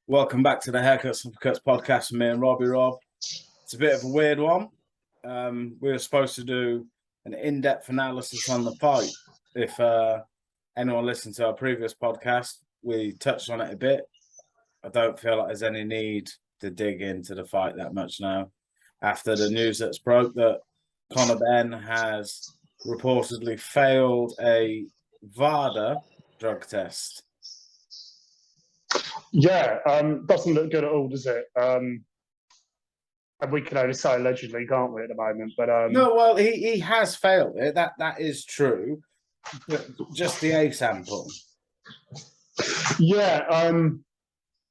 Welcome back to the Haircuts and Cuts podcast with me and Robbie Rob. It's a bit of a weird one. We were supposed to do an in-depth analysis on the fight. If anyone listened to our previous podcast, we touched on it a bit. I don't feel like there's any need to dig into the fight that much now. After the news that's broke that Conor Benn has reportedly failed a VADA drug test. Yeah, doesn't look good at all, does it? And we can only say allegedly, can't we, at the moment? But no, well, he has failed it. That is true. But just the A sample. Yeah, I mean,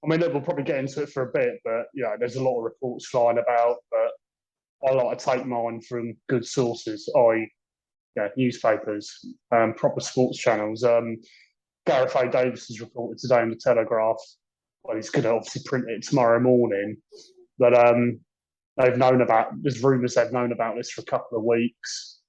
look, we'll probably get into it for a bit, but there's a lot of reports flying about. But I like to take mine from good sources, i.e., newspapers, proper sports channels. Gareth A. Davis has reported today in the Telegraph. Well, he's going to obviously print it tomorrow morning. But there's rumours they've known about this for a couple of weeks.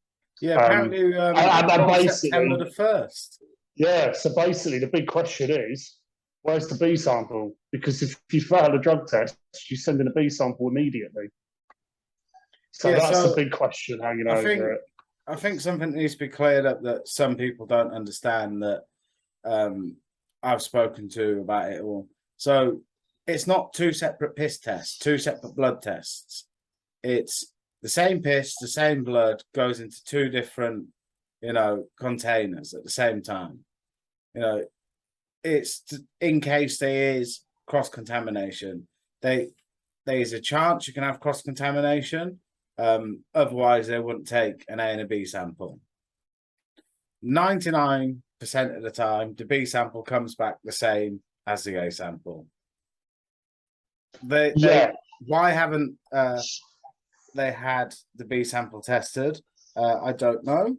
Yeah, apparently September the 1st. Yeah, so basically the big question is, where's the B sample? Because if you fail a drug test, you send in a B sample immediately. So that's the big question hanging over it. I think something needs to be cleared up that some people don't understand that I've spoken to about it all. So it's not two separate piss tests, two separate blood tests. It's the same piss, the same blood goes into two different, containers at the same time. It's in case there is cross-contamination. There's a chance you can have cross-contamination. Otherwise, they wouldn't take an A and a B sample. 99% of the time, the B sample comes back the same as the A sample. Why haven't they had the B sample tested? I don't know.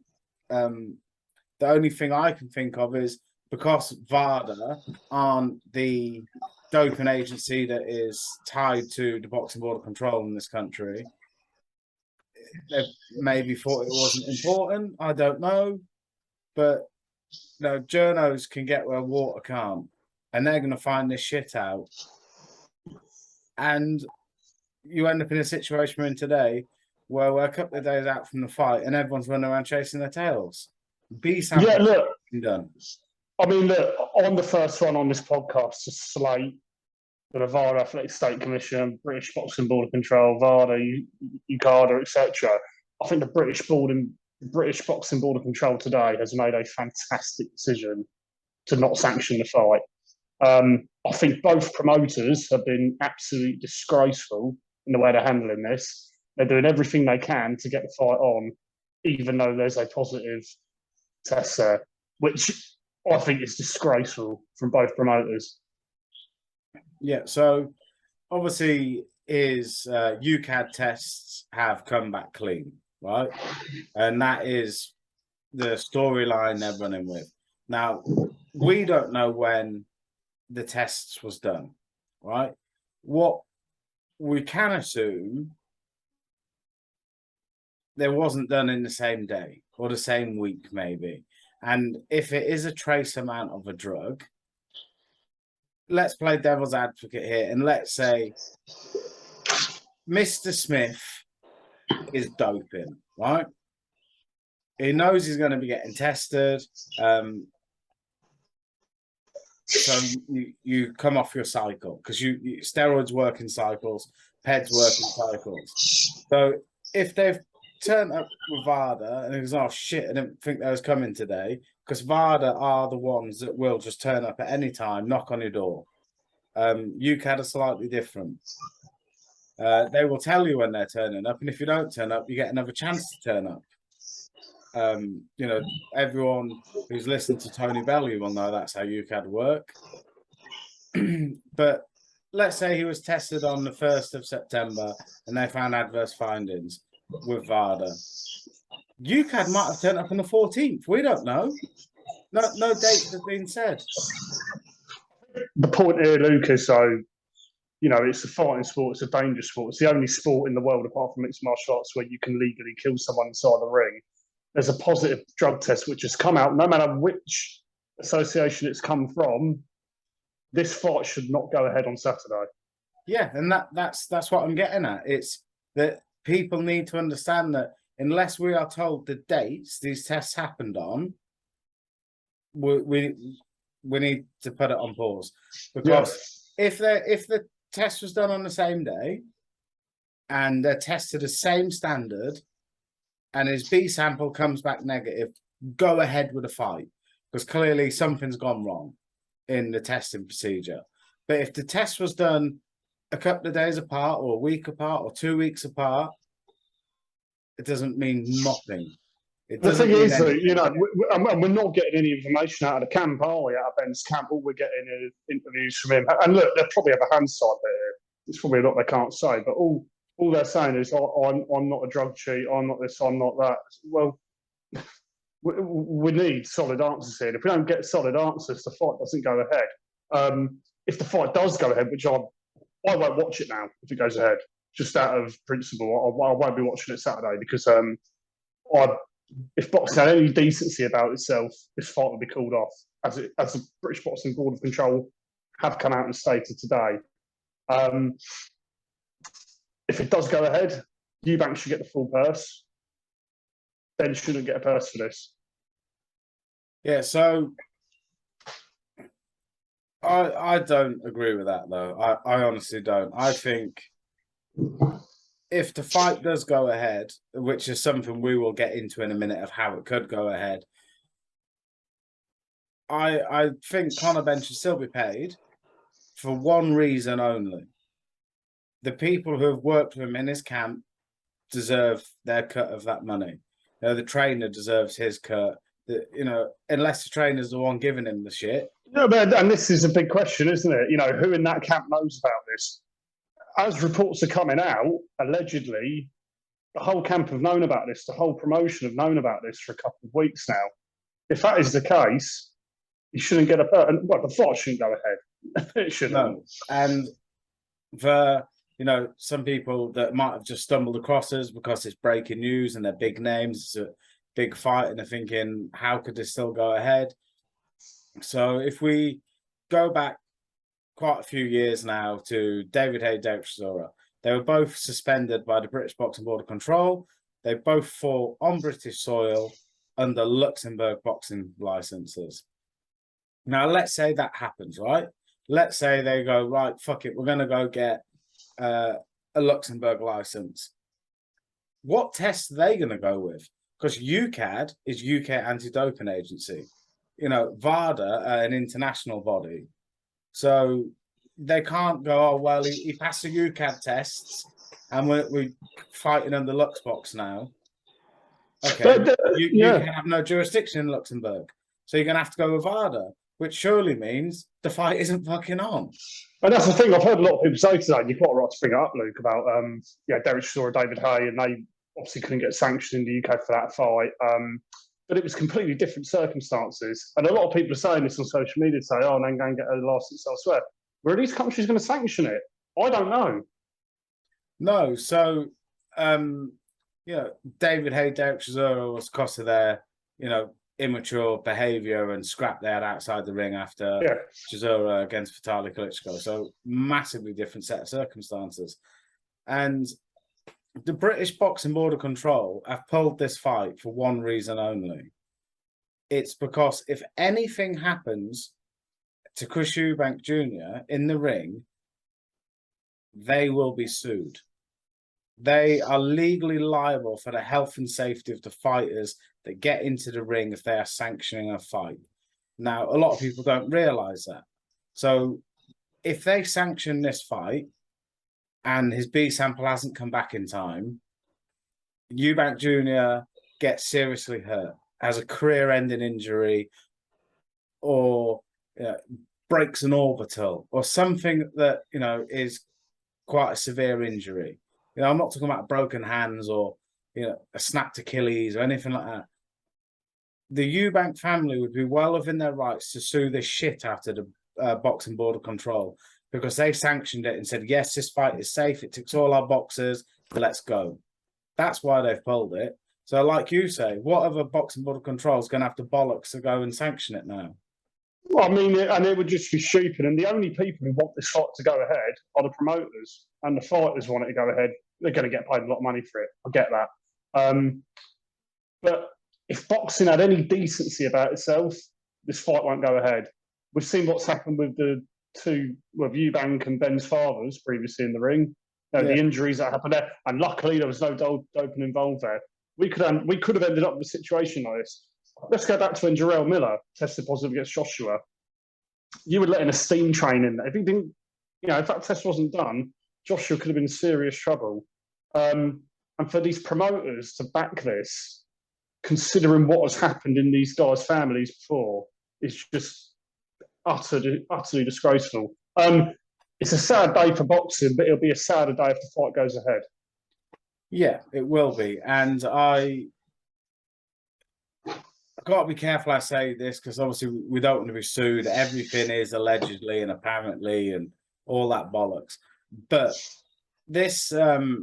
The only thing I can think of is because VADA aren't the doping agency that is tied to the Boxing Board of Control in this country. They maybe thought it wasn't important. I don't know. But journos can get where water can't, and they're going to find this shit out. And you end up in a situation we're in today where we're a couple of days out from the fight and everyone's running around chasing their tails. B sample. Yeah, look. Done. I mean, look, on the first one on this podcast, to slate the VADA Athletic State Commission, British Boxing Board of Control, VADA, UKADA, etc. I think the British Boxing Board of Control today has made a fantastic decision to not sanction the fight. I think both promoters have been absolutely disgraceful in the way they're handling this. They're doing everything they can to get the fight on, even though there's a positive test there, which I think is disgraceful from both promoters. Yeah, so obviously his UCAD tests have come back clean, right? And that is the storyline they're running with. Now, we don't know when the tests was done, right? What we can assume, there wasn't done in the same day or the same week, maybe. And if it is a trace amount of a drug, let's play devil's advocate here, and let's say Mr. Smith is doping, right? He knows he's going to be getting tested. So you come off your cycle because you steroids work in cycles, PEDs work in cycles. So if they've turned up with VADA and it was, oh shit, I didn't think that was coming today, because VADA are the ones that will just turn up at any time, knock on your door. UCAD are slightly different. They will tell you when they're turning up, and if you don't turn up, you get another chance to turn up. Everyone who's listened to Tony Bellew will know that's how UCAD work. But let's say he was tested on the 1st of September and they found adverse findings with VADA. UCAD might have turned up on the 14th. We don't know. No dates have been said. The point here, Lucas, so, it's a fighting sport, it's a dangerous sport. It's the only sport in the world, apart from mixed martial arts, where you can legally kill someone inside the ring. There's a positive drug test which has come out, no matter which association it's come from. this fight should not go ahead on Saturday. Yeah, and that's what I'm getting at. It's that people need to understand that unless we are told the dates these tests happened on, we need to put it on pause. Because if the test was done on the same day and they're tested the same standard and his B sample comes back negative, go ahead with the fight. Because clearly something's gone wrong in the testing procedure. But if the test was done a couple of days apart or a week apart or 2 weeks apart, it doesn't mean nothing. The thing is, we're not getting any information out of the camp, are we? Out of Benn's camp, all we're getting is interviews from him. And look, they probably have a hindsight there. It's probably a lot they can't say, but all they're saying is, I'm not a drug cheat, I'm not this, I'm not that. Well, we need solid answers here. If we don't get solid answers, the fight doesn't go ahead. If the fight does go ahead, which I won't watch it now if it goes ahead, just out of principle, I won't be watching it Saturday because if boxing had any decency about itself, this fight would be called off, as the British Boxing Board of Control have come out and stated today. If it does go ahead, Eubank should get the full purse. Benn shouldn't get a purse for this. Yeah, so I don't agree with that though. I honestly don't. I think if the fight does go ahead, which is something we will get into in a minute of how it could go ahead, I think Conor Benn should still be paid for one reason only. The people who have worked with him in his camp deserve their cut of that money. The trainer deserves his cut. Unless the trainer's the one giving him the shit. No, and this is a big question, isn't it? Who in that camp knows about this? As reports are coming out, allegedly, the whole camp have known about this. The whole promotion have known about this for a couple of weeks now. If that is the case, you shouldn't get the fight shouldn't go ahead. It shouldn't. No. And some people that might have just stumbled across us because it's breaking news and they're big names, it's a big fight, and they're thinking, how could this still go ahead? So if we go back quite a few years now to David Haye, Derek Chisora, they were both suspended by the British Boxing Board of Control. They both fought on British soil under Luxembourg boxing licenses. Now, let's say that happens, right? Let's say they go, right, fuck it, we're going to go get a Luxembourg license. What tests are they going to go with? Because UCAD is UK Anti-Doping Agency. VADA, an international body. So they can't go, oh, well, he passed the UCAD tests and we're fighting under Luxbox now. Okay, you can have no jurisdiction in Luxembourg. So you're going to have to go with VADA, which surely means the fight isn't fucking on. And that's the thing, I've heard a lot of people say today, and you're quite right to bring it up, Luke, about Derek Chisora, David Haye, and they obviously couldn't get sanctioned in the UK for that fight. But it was completely different circumstances. And a lot of people are saying this on social media, say, oh, and then go and get a license elsewhere. Were these countries going to sanction it? I don't know. No, so, David Haye, Derek Chisora was because of their, immature behaviour and scrap they had outside the ring after Chisora against Vitaly Klitschko. So massively different set of circumstances. And the British Boxing Board of Control have pulled this fight for one reason only. It's because if anything happens to Chris Eubank Jr. in the ring, they will be sued. They are legally liable for the health and safety of the fighters that get into the ring if they are sanctioning a fight. Now, a lot of people don't realise that. So if they sanction this fight and his B sample hasn't come back in time, Eubank Jr. gets seriously hurt, has a career-ending injury, or breaks an orbital, or something that, is quite a severe injury. I'm not talking about broken hands or, a snapped Achilles or anything like that. The Eubank family would be well within their rights to sue this shit out of the Boxing Board of Control because they sanctioned it and said, yes, this fight is safe. It ticks all our boxes. Let's go. That's why they've pulled it. So like you say, what other Boxing Board of Control is going to have to bollocks to go and sanction it now? Well, I mean, and it would just be stupid. And the only people who want this fight to go ahead are the promoters, and the fighters want it to go ahead. They're going to get paid a lot of money for it. I get that. But if boxing had any decency about itself, this fight won't go ahead. We've seen what's happened with the two, with Eubank and Benn's fathers previously in the ring. The injuries that happened there, and luckily there was no doping involved there. We could have ended up with a situation like this. Let's go back to when Jarrell Miller tested positive against Joshua. You would let in a steam train in there. If he didn't, if that test wasn't done, Joshua could have been in serious trouble. And for these promoters to back this, considering what has happened in these guys' families before, is just utterly disgraceful. It's a sad day for boxing, but it'll be a sadder day if the fight goes ahead. Yeah, it will be. And I've got to be careful I say this, because obviously we don't want to be sued. Everything is allegedly and apparently and all that bollocks. But this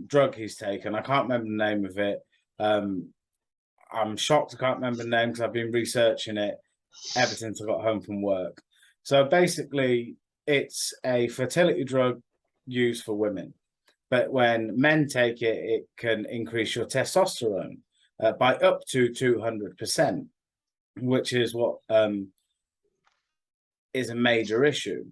drug he's taken, I can't remember the name of it. I'm shocked I can't remember the name because I've been researching it ever since I got home from work. So basically, it's a fertility drug used for women. But when men take it, it can increase your testosterone by up to 200%, which is what is a major issue.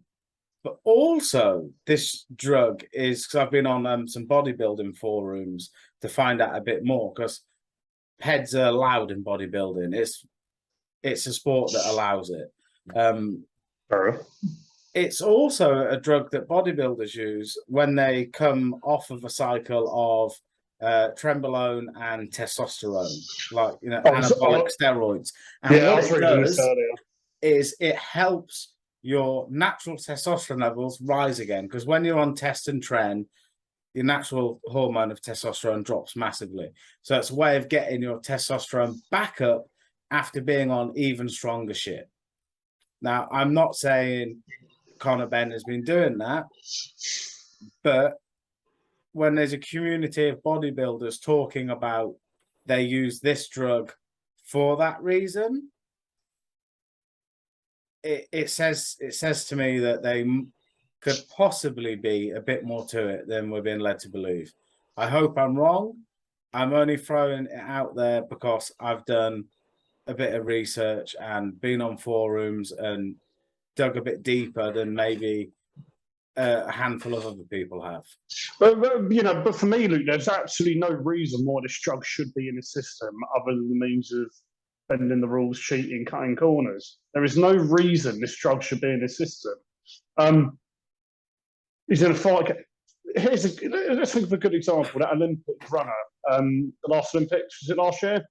But also, this drug is, because I've been on some bodybuilding forums to find out a bit more, because heads are allowed in bodybuilding. It's a sport that allows it. It's also a drug that bodybuilders use when they come off of a cycle of trenbolone and testosterone, like anabolic steroids. And what it does is it helps your natural testosterone levels rise again, because when you're on test and tren, your natural hormone of testosterone drops massively. So it's a way of getting your testosterone back up after being on even stronger shit. Now, I'm not saying Conor Benn has been doing that, but when there's a community of bodybuilders talking about they use this drug for that reason, it says to me that they could possibly be a bit more to it than we're being led to believe. I hope I'm wrong. I'm only throwing it out there because I've done a bit of research and been on forums and dug a bit deeper than maybe a handful of other people have. But for me, Luke, there's absolutely no reason why this drug should be in the system other than the means of bending the rules, cheating, cutting corners. There is no reason this drug should be in the system. He's in a fight. Let's think of a good example. That Olympic runner, the last Olympics, was it last year?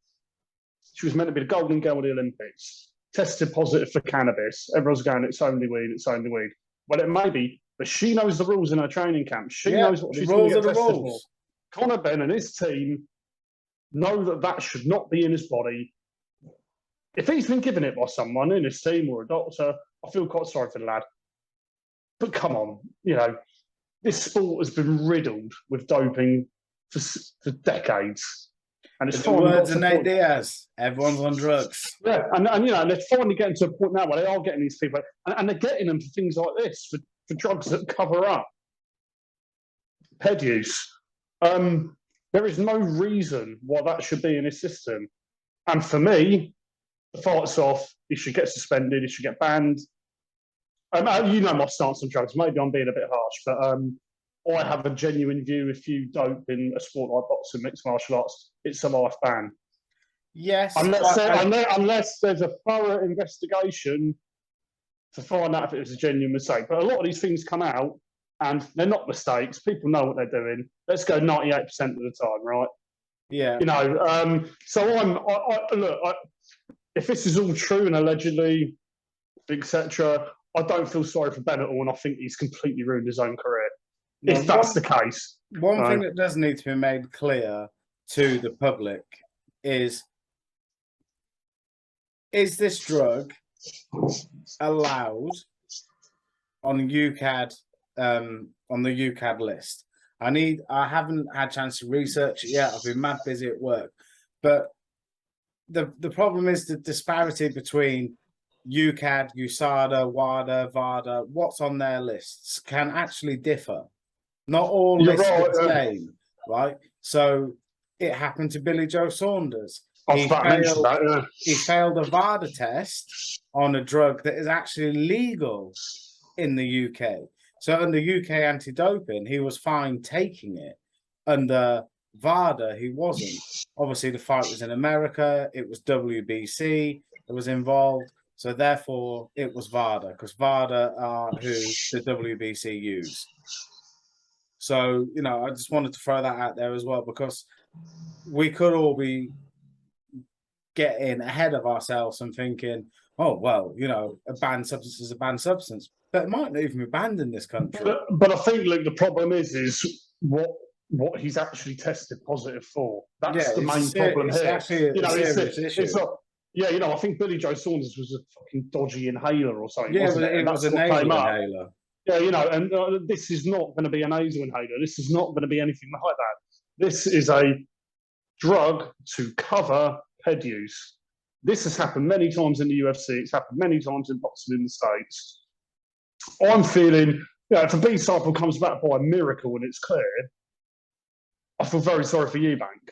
She was meant to be the golden girl of the Olympics. Tested positive for cannabis. Everyone's going, it's only weed, it's only weed. Well, it may be, but she knows the rules in her training camp. She knows what she's going to get tested for. Conor Benn and his team know that should not be in his body. If he's been given it by someone in his team or a doctor, I feel quite sorry for the lad. But come on, this sport has been riddled with doping for decades. And it's the words of Nate Diaz, everyone's on drugs. Yeah, and they're finally getting to a point now where they are getting these people, and they're getting them for things like this, for drugs that cover up head use. There is no reason why that should be in his system. And for me, the fight's off. He should get suspended. He should get banned. You know my stance on drugs. Maybe I'm being a bit harsh, but I have a genuine view. If you dope in a sport like boxing, mixed martial arts, it's a life ban. Yes. Unless there's a thorough investigation to find out if it was a genuine mistake. But a lot of these things come out and they're not mistakes. People know what they're doing. Let's go 98% of the time, right? Yeah. So look, if this is all true and allegedly, etc., I don't feel sorry for Ben at all, and I think he's completely ruined his own career. If that's the case. One thing that does need to be made clear to the public is this drug allowed on UCAD on the UCAD list? I haven't had a chance to research it yet. I've been mad busy at work. But the problem is the disparity between UCAD, USADA, WADA, VADA, what's on their lists can actually differ. Not all You're lists are right. the same, right? So it happened to Billy Joe Saunders. I was about to mention that. Yeah. He failed a VADA test on a drug that is actually legal in the UK. So under UK anti-doping, he was fine taking it. Under VADA, he wasn't. Obviously, the fight was in America. It was WBC that was involved. So therefore, it was VADA, because VADA are who the WBC use. So, you know, I just wanted to throw that out there as well, because we could all be getting ahead of ourselves and thinking, oh, well, you know, a banned substance is a banned substance, but it might not even be banned in this country. But I think, look, the problem is what he's actually tested positive for. That's the main problem here. Actually a serious issue. It's not, yeah, you know, I think Billy Joe Saunders was a fucking dodgy inhaler or something. Yeah, wasn't but it was a nasal inhaler. Yeah, you know, and this is not going to be a nasal inhaler. This is not going to be anything like that. This is a drug to cover head use. This has happened many times in the UFC. It's happened many times in boxing in the States. I'm feeling, you know, if a B sample comes back by a miracle and it's clear, I feel very sorry for Eubank.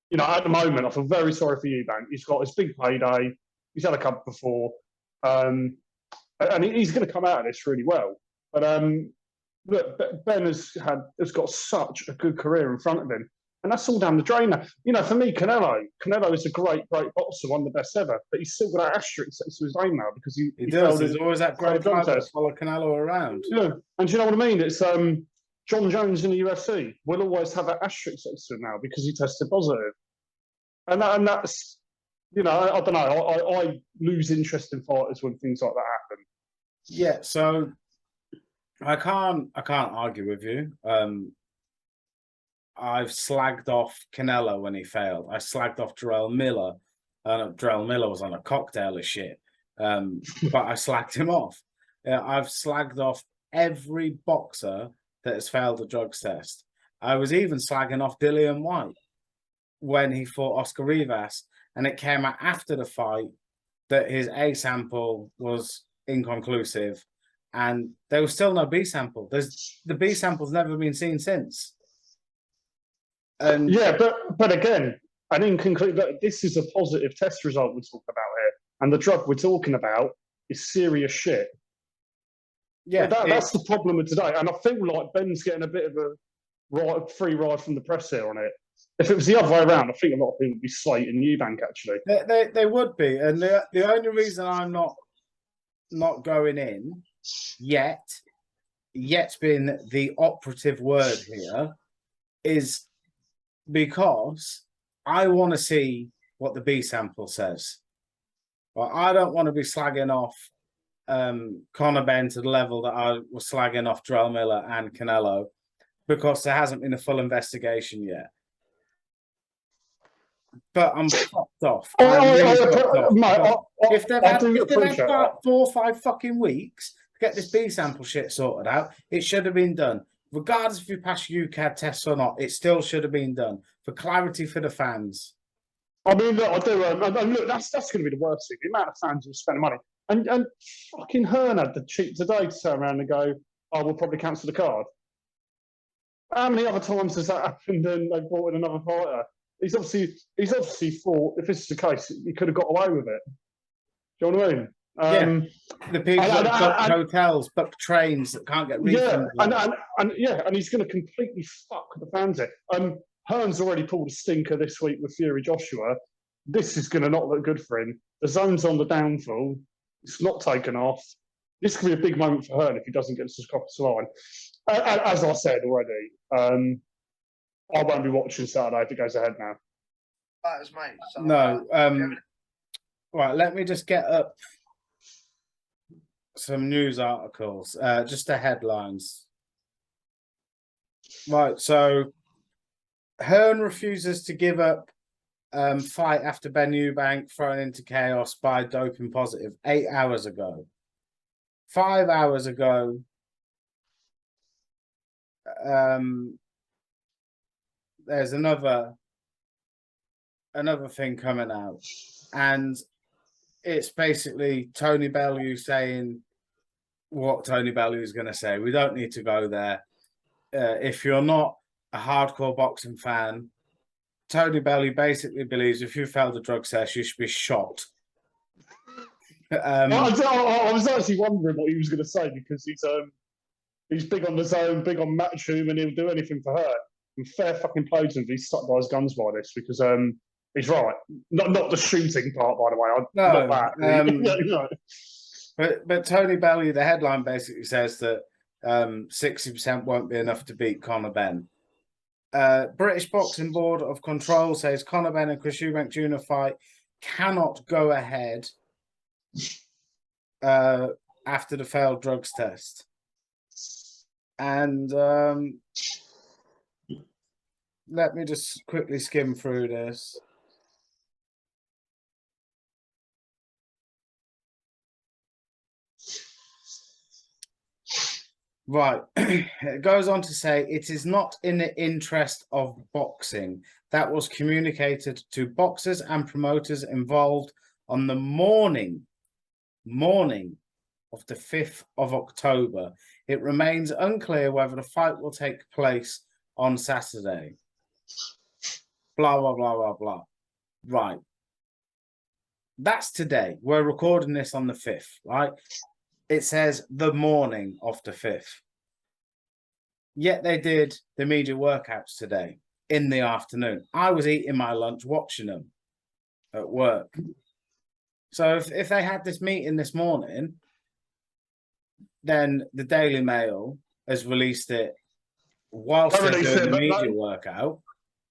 You know, at the moment, I feel very sorry for Eubank. He's got his big payday. He's had a couple before. And he's going to come out of this really well. But look, Benn has got such a good career in front of him. And that's all down the drain now. You know, for me, Canelo is a great boxer, one of the best ever. But he's still got that asterisk next to his name now because he does. There's always that great guy that follow Canelo around. Yeah, and do you know what I mean? It's John Jones in the UFC will always have that asterisk next to him now because he tested positive. And that's, you know, I don't know. I lose interest in fighters when things like that happen. Yeah, so I can't argue with you. I've slagged off Canelo when he failed. I slagged off Jarrell Miller. Jarrell Miller was on a cocktail of shit, but I slagged him off. I've slagged off every boxer that has failed a drugs test. I was even slagging off Dillian White when he fought Oscar Rivas, and it came out after the fight that his A sample was inconclusive, and there was still no B sample. The B sample's never been seen since. And yeah, but again, an inconclusive. This is a positive test result we're talking about here, and the drug we're talking about is serious shit. Yeah, that's the problem with today, and I feel like Benn's getting a bit of a free ride from the press here on it. If it was the other way around, I think a lot of people would be slating Eubank actually. They would be, and the only reason I'm not going in yet being the operative word here, is because I want to see what the B sample says. Well, I don't want to be slagging off Conor Benn to the level that I was slagging off Jarrell Miller and Canelo, because there hasn't been a full investigation yet. But I'm fucked off. If they've had 4 or 5 fucking weeks to get this B sample shit sorted out, it should have been done. Regardless if you pass UCAD tests or not, it still should have been done for clarity for the fans. I mean, look, I do. And look, that's going to be the worst thing. The amount of fans who spend money. And fucking Hearn had the cheek today to turn around and go, "Oh, we'll probably cancel the card." How many other times has that happened and they brought in another fighter? He's obviously thought, if this is the case, he could have got away with it. Do you know what I mean? The people that book hotels, book trains that can't get refunds. Yeah, and he's going to completely fuck the fans here. Hearn's already pulled a stinker this week with Fury Joshua. This is going to not look good for him. The zone's on the downfall. It's not taken off. This could be a big moment for Hearn if he doesn't get to the across the line. As I said already, I won't be watching Saturday if it goes ahead now. That is mate. No. Right, let me just get up some news articles, just the headlines. Right, so Hearn refuses to give up fight after Benn Eubank thrown into chaos by doping positive 8 hours ago. 5 hours ago, there's another thing coming out, and it's basically Tony Bellew saying what Tony Bellew is going to say. We don't need to go there. If you're not a hardcore boxing fan, Tony Bellew basically believes if you failed the drug test, you should be shot. I was actually wondering what he was going to say because he's big on the zone, big on Matchroom, and he'll do anything for her. And fair fucking play to him. He's stuck by his guns by this because he's right. Not the shooting part, by the way. Not that. But Tony Bellew, the headline basically says that 60% won't be enough to beat Conor Benn. British Boxing Board of Control says Conor Benn and Chris Eubank Jr. fight cannot go ahead after the failed drugs test. And let me just quickly skim through this. Right. It goes on to say it is not in the interest of boxing. That was communicated to boxers and promoters involved on the morning of the 5th of October. It remains unclear whether the fight will take place on Saturday. Blah, blah, blah, blah, blah. Right. That's today. We're recording this on the 5th, right? It says the morning of the 5th. Yet they did the media workouts today in the afternoon. I was eating my lunch watching them at work. So if they had this meeting this morning, then the Daily Mail has released it whilst they're doing the media workout.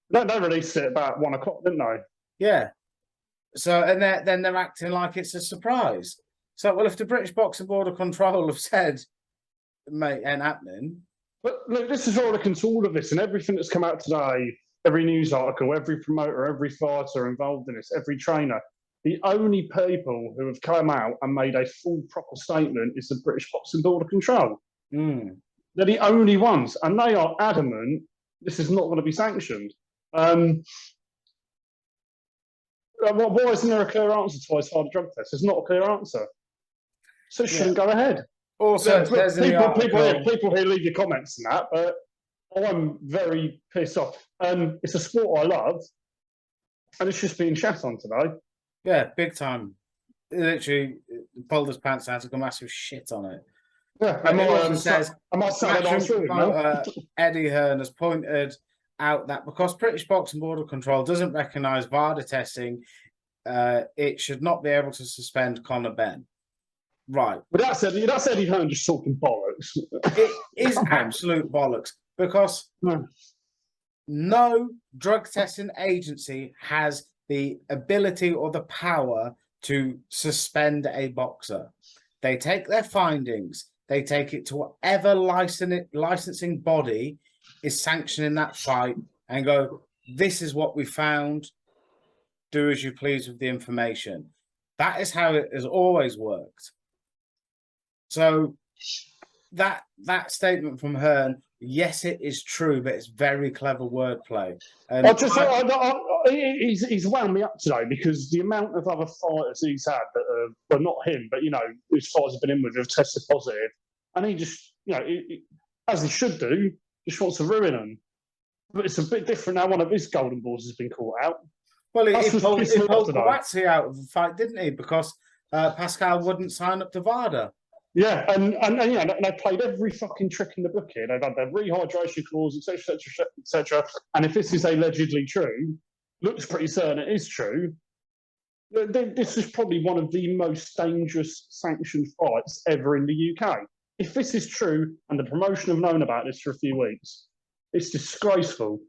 They released it about 1 o'clock, didn't they? Yeah. So and then they're acting like it's a surprise. So well, if the British Boxing Board of Control have said, "Mate, ain't happening." But look, this is all looking to all of this and everything that's come out today. Every news article, every promoter, every fighter involved in this, every trainer. The only people who have come out and made a full, proper statement is the British Boxing Board of Control. Mm. They're the only ones, and they are adamant this is not going to be sanctioned. Why isn't there a clear answer to why it's hard drug test? There's not a clear answer. So it shouldn't go ahead. Also, people here leave your comments and that, but I'm very pissed off. It's a sport I love, and it's just being shat on today. Yeah, big time. Literally pulled his pants down, took a massive shit on it. Yeah, Eddie Hearn has pointed out that because British Boxing Board of Control doesn't recognise VADA testing, it should not be able to suspend Conor Benn. Right. But that's Eddie Hearn just talking bollocks. It is absolute bollocks because no drug testing agency has the ability or the power to suspend a boxer. They take their findings, they take it to whatever licensing body is sanctioning that fight and go, this is what we found, do as you please with the information. That is how it has always worked. So that statement from Hearn, yes, it is true, but it's very clever wordplay. And he's wound me up today because the amount of other fighters he's had that well, not him, but whose fighters have been in with have tested positive, and he just, as he should do, just wants to ruin them. But it's a bit different now. One of his golden balls has been caught out. Well, he pulled Kawatsi out of the fight, didn't he? Because Pascal wouldn't sign up to VADA. Yeah, and they played every fucking trick in the book here. They've had their rehydration clause, etc., etc., etc. And if this is allegedly true, looks pretty certain it is true. This is probably one of the most dangerous sanctioned fights ever in the UK. If this is true, and the promotion have known about this for a few weeks, it's disgraceful.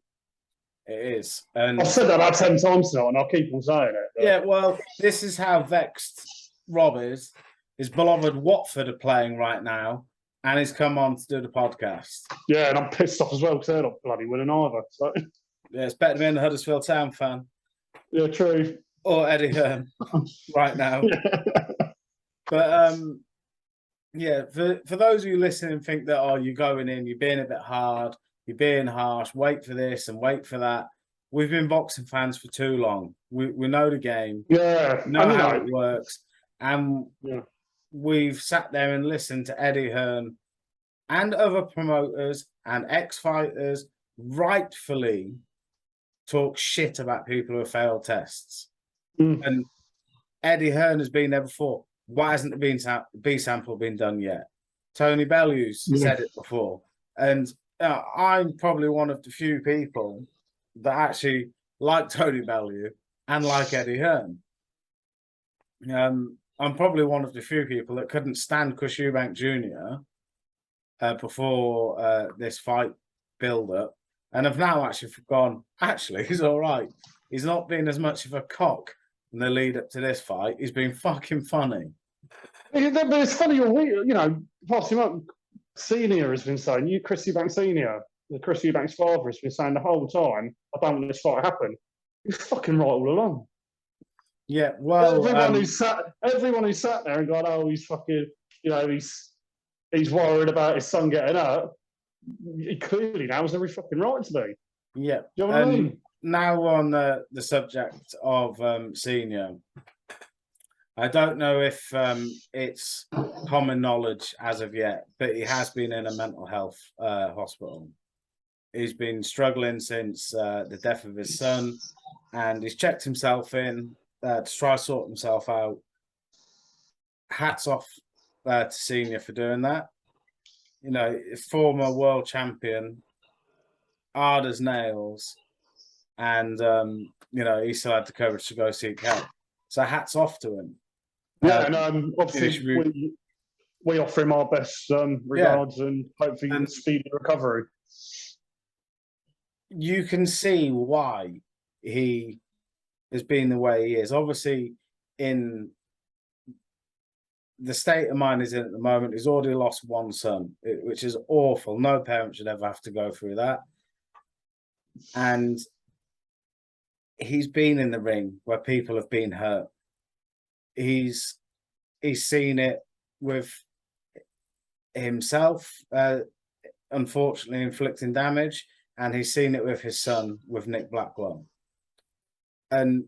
It is. And I've said that about 10 times now, and I'll keep on saying it. But... Yeah, well, this is how vexed Rob is. His beloved Watford are playing right now, and he's come on to do the podcast. Yeah, and I'm pissed off as well because they're not bloody winning either. So. Yeah, it's better than being a Huddersfield Town fan. Yeah, true. Or Eddie Hearn right now. But, yeah, for those of you listening and think that, oh, you're going in, you're being a bit hard, you're being harsh, wait for this and wait for that. We've been boxing fans for too long. We know the game. Yeah. We know how it works. And we've sat there and listened to Eddie Hearn and other promoters and ex-fighters rightfully talk shit about people who have failed tests. And Eddie Hearn has been there before. Why hasn't the B sample been done yet? Tony Bellews said it before. And I'm probably one of the few people that actually like Tony Bellew and like Eddie Hearn. I'm probably one of the few people that couldn't stand Chris Eubank Jr. Before this fight build-up, and have now actually gone, actually, he's all right. He's not been as much of a cock in the lead up to this fight. He's been fucking funny. But it's funny, pass him up. Senior has been saying, Chris Eubank Senior, Chris Eubank's father, has been saying the whole time, I don't want this fight to happen. He's fucking right all along. Yeah, well, everyone who sat there and gone, oh, he's fucking, he's worried about his son getting hurt. He clearly now has every fucking right to be. Yeah. Do you know what I mean? Now on the subject of Senior, I don't know if it's common knowledge as of yet, but he has been in a mental health hospital. He's been struggling since the death of his son, and he's checked himself in to try to sort himself out. Hats off to Senior for doing that. Former world champion, hard as nails, and he still had the courage to go seek help. So hats off to him. Yeah, and obviously we offer him our best regards and hopefully a speedy recovery. You can see why he has been the way he is. Obviously, in the state of mind he's in at the moment, he's already lost one son, which is awful. No parent should ever have to go through that. And he's been in the ring where people have been hurt. He's seen it with himself, unfortunately inflicting damage, and he's seen it with his son, with Nick Blackwell. And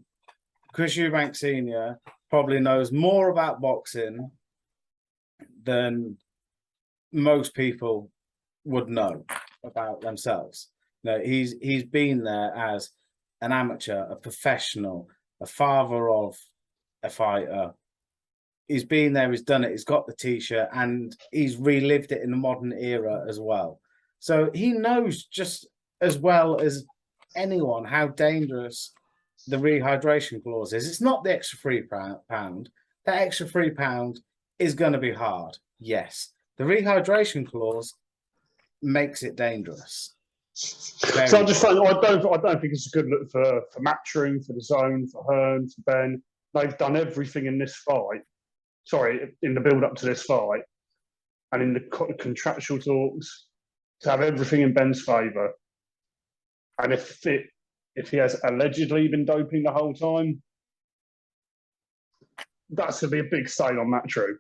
Chris Eubank Sr. probably knows more about boxing than most people would know about themselves. He's been there as an amateur, a professional, a father of a fighter. He's been there, he's done it, he's got the t-shirt, and he's relived it in the modern era as well. So he knows just as well as anyone how dangerous the rehydration clause is. It's not the extra £3. That extra £3 is going to be hard. Yes. The rehydration clause makes it dangerous. So I just think I don't think it's a good look for Matchroom, for the Zone, for Hearn, for Benn. They've done everything in this fight. Sorry, in the build up to this fight, and in the contractual talks to have everything in Benn's favour. And if he has allegedly been doping the whole time, that's going to be a big stain on Matchroom.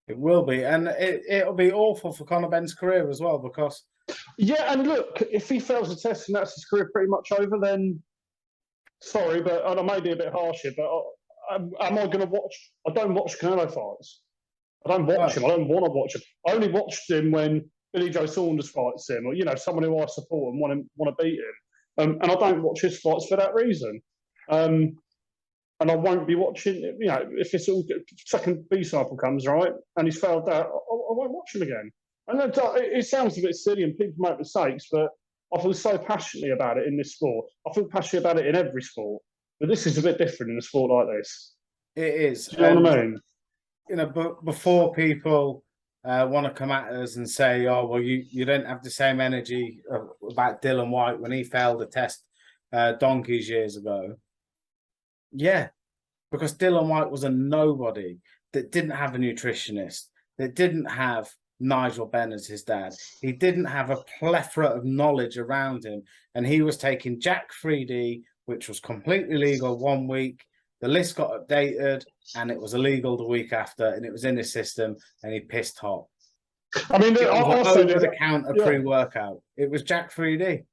It will be, and it'll be awful for Conor Benn's career as well, because... Yeah, and look, if he fails the test and that's his career pretty much over, then sorry, but I may be a bit harsh here, but am I going to watch? I don't watch Canelo fights. I don't watch him. I don't want to watch him. I only watched him when Billy Joe Saunders fights him, or someone who I support and want to beat him. And I don't watch his fights for that reason. And I won't be watching. If this second B sample comes right and he's failed that, I won't watch him again. And it sounds a bit silly and people make mistakes, but I feel so passionately about it in this sport. I feel passionate about it in every sport, but this is a bit different in a sport like this. It is. Do you know what I mean? But before people want to come at us and say, "Oh, well, you don't have the same energy about Dylan White when he failed a test donkeys years ago." Yeah, because Dylan White was a nobody that didn't have a nutritionist, that didn't have Nigel Benn as his dad. He didn't have a plethora of knowledge around him, and he was taking Jack 3D, which was completely legal 1 week. The list got updated, and it was illegal the week after, and it was in his system, and he pissed hot. I mean, over the counter pre-workout. It was Jack 3D.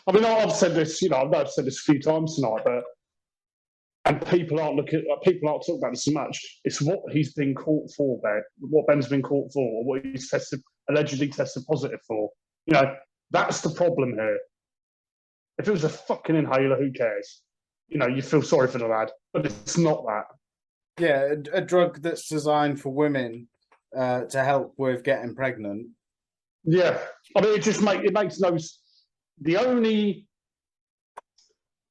I mean, I've said this, I've said this a few times tonight, but And people aren't talking about this so much. It's what he's been caught for, Ben. What Ben's been caught for, or what he's allegedly tested positive for. You know, that's the problem here. If it was a fucking inhaler, who cares? You know, you feel sorry for the lad, but it's not that. Yeah, a drug that's designed for women to help with getting pregnant. Yeah, I mean, it makes no. The only,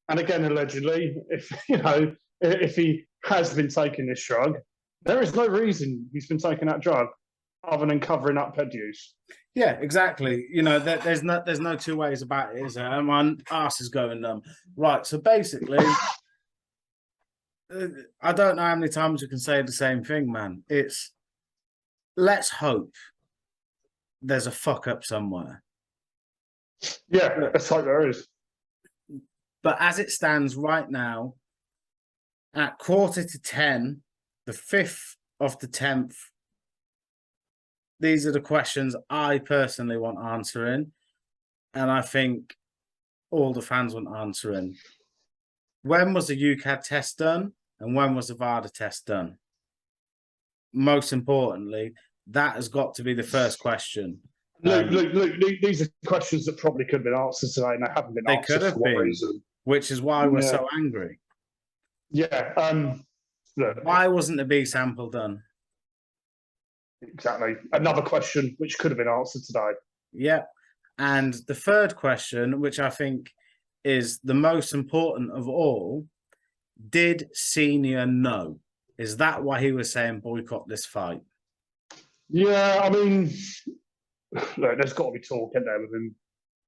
and again, allegedly, if he has been taking this drug, there is no reason he's been taking that drug other than covering up ped use. Yeah, exactly. You know, there's no two ways about it, is there? My ass is going numb. Right, so basically, I don't know how many times you can say the same thing, man. It's let's hope there's a fuck up somewhere. Yeah, let's hope there is. But as it stands right now, at 9:45, the 5th of the 10th, these are the questions I personally want answering, and I think all the fans want answering. When was the UCAD test done, and when was the VADA test done? Most importantly, that has got to be the first question. Look, these are questions that probably could have been answered today, and they haven't been answered. They could have been, reason? Which is why we're so angry. Yeah. Look, why wasn't the B sample done? Exactly. Another question which could have been answered today. Yeah. And the third question, which I think is the most important of all, did Senior know? Is that why he was saying boycott this fight? Yeah, I mean, look, there's got to be talk in there with him.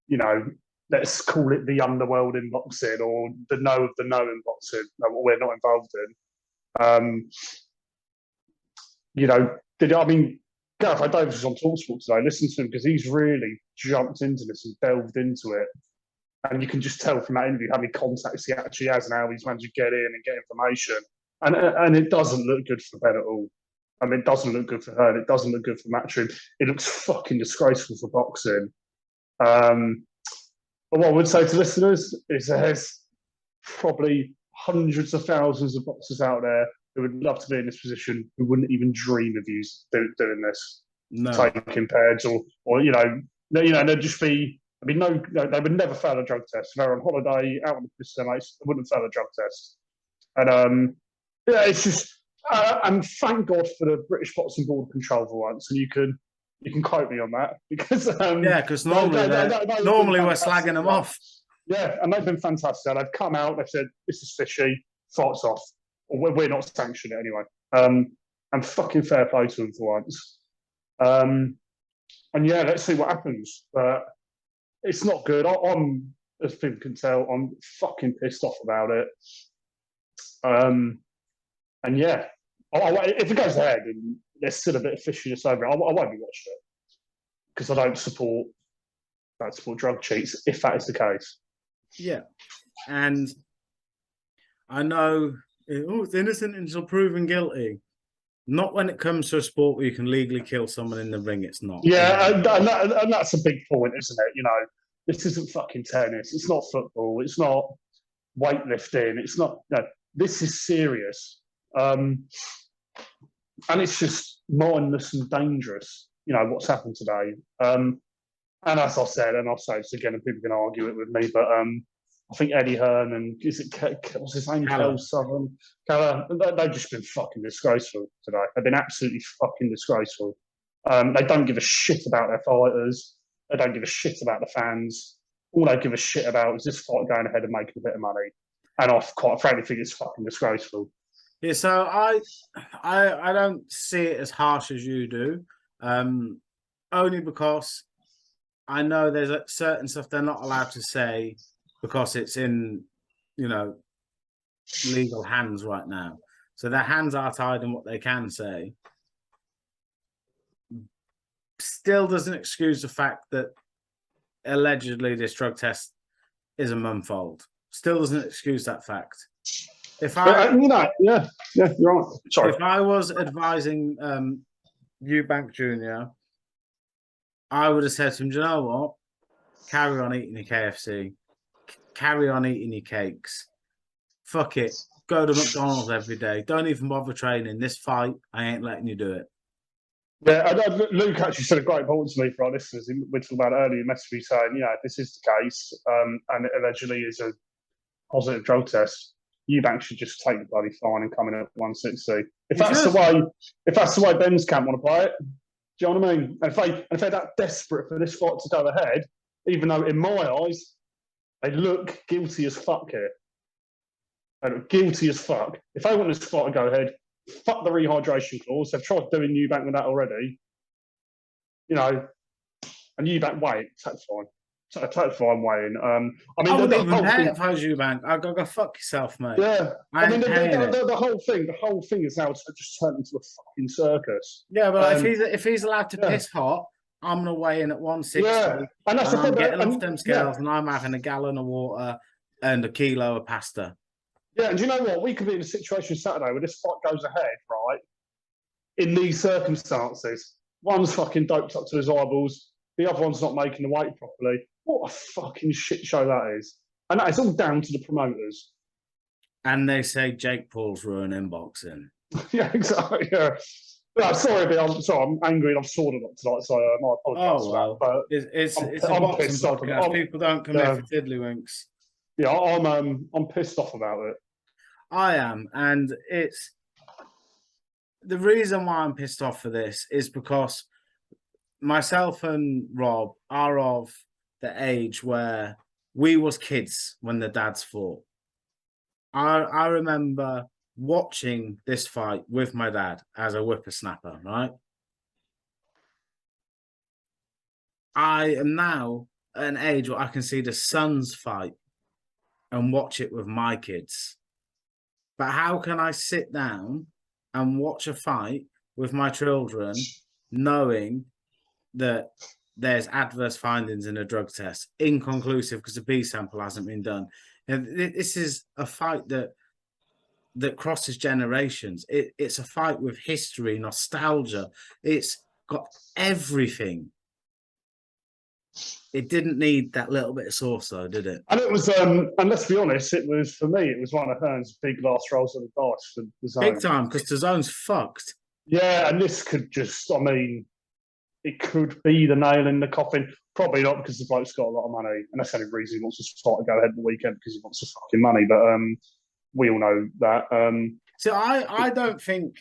You know, let's call it the underworld in boxing or the know of the know in boxing, what we're not involved in. You know, Gareth Davis was on TalkSport today. Listen to him because he's really jumped into this and delved into it. And you can just tell from that interview how many contacts he actually has and how he's managed to get in and get information. And it doesn't look good for Ben at all. I mean, it doesn't look good for her. It doesn't look good for Matchroom. It looks fucking disgraceful for boxing. But what I would say to listeners is there's probably hundreds of thousands of boxers out there who would love to be in this position who wouldn't even dream of you doing this, taking pads or they'd just be. I mean, no, they would never fail a drug test. If they're on holiday, out on the Christian mates, they wouldn't fail a drug test. And it's just. And thank God for the British Boxing Board of Control for once, and you can quote me on that because because normally we're slagging them off. Yeah, and they've been fantastic. They've come out, they've said this is fishy, fights off, or we're not sanctioning it anyway. And fucking fair play to them for once. And yeah, let's see what happens. But it's not good. I'm, as people can tell, I'm fucking pissed off about it. And yeah, if it goes ahead and there's still a bit of fishiness over it, I won't be watching it because I don't support drug cheats if that is the case. Yeah, and I know it's innocent until proven guilty. Not when it comes to a sport where you can legally kill someone in the ring. It's not. Yeah, and that's a big point, isn't it? You know, this isn't fucking tennis. It's not football. It's not weightlifting. It's not. No, this is serious. And it's just mindless and dangerous, you know, what's happened today. And as I said, and I'll say this again, and people can argue it with me, but I think Eddie Hearn and what's his name? Cal Southern. They've just been fucking disgraceful today. They've been absolutely fucking disgraceful. They don't give a shit about their fighters. They don't give a shit about the fans. All they give a shit about is this fight going ahead and making a bit of money. And I quite frankly think it's fucking disgraceful. Yeah, so I don't see it as harsh as you do, only because I know there's certain stuff they're not allowed to say because it's in, legal hands right now. So their hands are tied in what they can say. Still doesn't excuse the fact that allegedly this drug test is a month old. Still doesn't excuse that fact. If I, you're right. Sorry. If I was advising Eubank Jr., I would have said to him, do you know what? Carry on eating your KFC. Carry on eating your cakes. Fuck it. go to McDonald's every day. Don't even bother training. This fight, I ain't letting you do it. Yeah, Luke actually said a great point to me for our listeners. We talked about it earlier. He messaged me saying, if this is the case, and it allegedly is a positive drug test, Eubank should just take the bloody fine and come in at 160. If that's the way Benn's camp want to play it, do you know what I mean? And if they're that desperate for this fight to go ahead, even though in my eyes they look guilty as fuck here, they look guilty as fuck. If they want this fight to go ahead, fuck the rehydration clause. They've tried doing Eubank with that already. And Eubank weigh it, take fine. Take fine weighing. I wouldn't even pay if I was Eubank. I'd go fuck yourself, mate. Yeah. The whole thing is now just turned into a fucking circus. Yeah, but if he's allowed to piss hot, I'm gonna weigh in at 160. Yeah. And that's the I'm getting off them scales, and I'm having a gallon of water and a kilo of pasta. Yeah, and do you know what? We could be in a situation Saturday where this fight goes ahead, right? In these circumstances, one's fucking doped up to his eyeballs, the other one's not making the weight properly. What a fucking shit show that is. And that is all down to the promoters. And they say Jake Paul's ruining boxing. Yeah, exactly. Yeah. Sorry, I'm angry and I'm sore up tonight, so my apologies. Oh, well. But it's I'm pissed off. People don't come here for tiddlywinks. Yeah, I'm pissed off about it. I am, and it's the reason why I'm pissed off for this is because myself and Rob are of the age where we was kids when the dads fought. I remember watching this fight with my dad as a whippersnapper, right? I am now at an age where I can see the sons fight and watch it with my kids. But how can I sit down and watch a fight with my children knowing that there's adverse findings in a drug test, inconclusive because the B sample hasn't been done? And this is a fight that crosses generations. It's a fight with history, nostalgia. It's got everything. It didn't need that little bit of sauce, though, did it? And it was, and let's be honest, for me, it was one of Hearn's big last rolls of the dice for the zone. Big time, because the zone's fucked. Yeah, and this could it could be the nail in the coffin. Probably not, because the bloke's got a lot of money, and that's the only reason he wants to fight to go ahead the weekend, because he wants the fucking money. But we all know that. So I don't think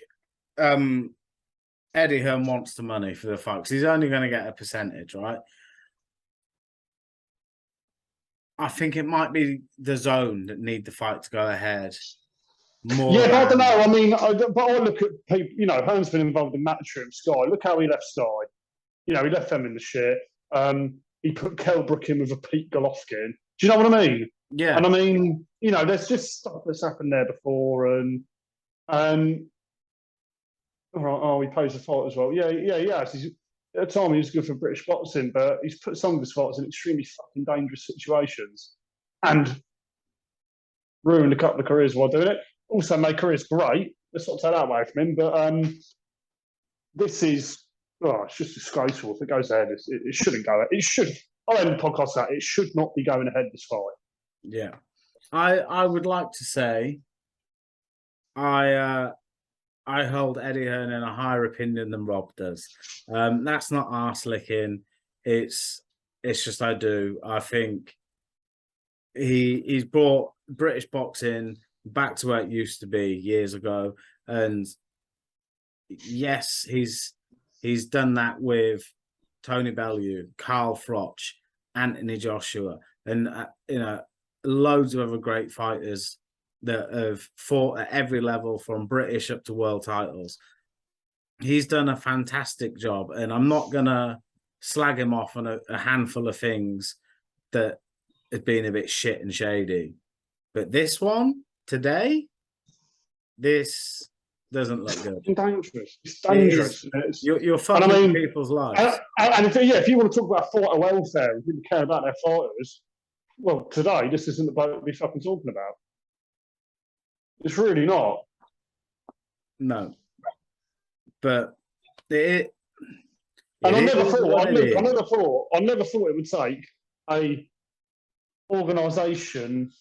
Eddie Hearn wants the money for the fight, because he's only going to get a percentage, right? I think it might be the zone that need the fight to go ahead. More but I don't know. I mean, but I look at people. Hearn's been involved in Matchroom, Sky. Look how he left Sky. He left them in the shit. He put Kelbrook in with a Pete Golovkin. Do you know what I mean? Yeah. And I mean, there's just stuff that's happened there before, and he plays the fight as well. Yeah. At the time, he was good for British boxing, but he's put some of his fights in extremely fucking dangerous situations and ruined a couple of careers while doing it. Also made careers great. Let's not take that away from him. But this is, it's just disgraceful. If it goes ahead, it shouldn't go ahead. It should. I'll end the podcast that it should not be going ahead this fight. Yeah. I would like to say I hold Eddie Hearn in a higher opinion than Rob does. That's not arse licking. It's just I do. I think he's brought British boxing back to where it used to be years ago. And yes, he's done that with Tony Bellew, Carl Froch, Anthony Joshua, and loads of other great fighters that have fought at every level from British up to world titles. He's done a fantastic job, and I'm not gonna slag him off on a handful of things that have been a bit shit and shady. But this one today, this doesn't look good. It's dangerous. It's dangerous. You're fucking people's lives. And if you want to talk about fighter welfare and people care about their fighters, well, today this isn't the bloke we're fucking talking about. It's really not. No. But I never thought it would take a organisation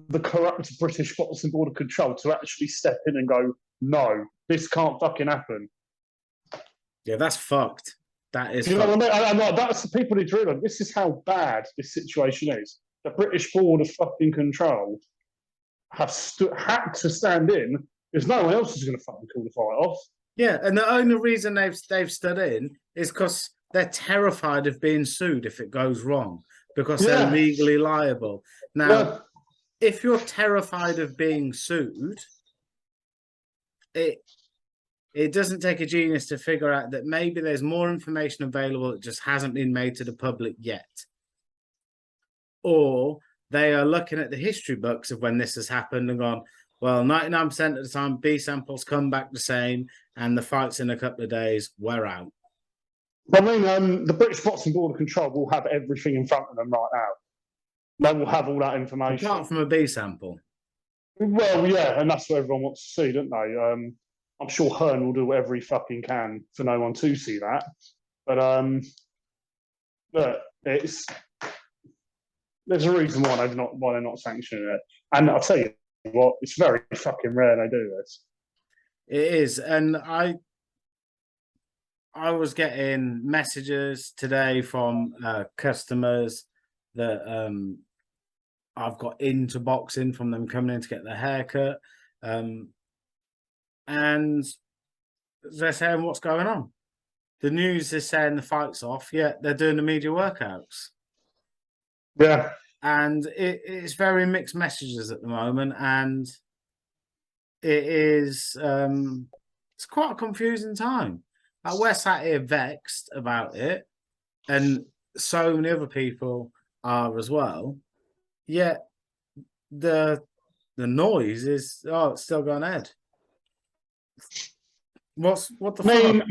the corrupt British Boxing Board of Control to actually step in and go, no, this can't fucking happen. Yeah, that's fucked. That is. Do you know what I mean? That's the people need to realise. This is how bad this situation is. The British Board of fucking Control have had to stand in because no one else is going to fucking call the fight off. Yeah, and the only reason they've stood in is because they're terrified of being sued if it goes wrong, because they're legally liable. Now, if you're terrified of being sued, it doesn't take a genius to figure out that maybe there's more information available that just hasn't been made to the public yet. Or they are looking at the history books of when this has happened and gone, well, 99% of the time, B samples come back the same, and the fight's in a couple of days, we're out. I mean, the British Boxing Board of Control will have everything in front of them right now. They will have all that information. Apart from a B sample. Well, yeah, and that's what everyone wants to see, don't they? I'm sure Hearn will do whatever he fucking can for no one to see that. But there's a reason why they're not sanctioning it. And I'll tell you what, it's very fucking rare they do this. It is, and I was getting messages today from customers that I've got into boxing from them coming in to get their haircut. And they're saying, what's going on? The news is saying the fight's off, yet they're doing the media workouts. Yeah. And it's very mixed messages at the moment, and it is it's quite a confusing time. We're sat here vexed about it, and so many other people are as well. Yet the noise is it's still going ahead. What the fuck?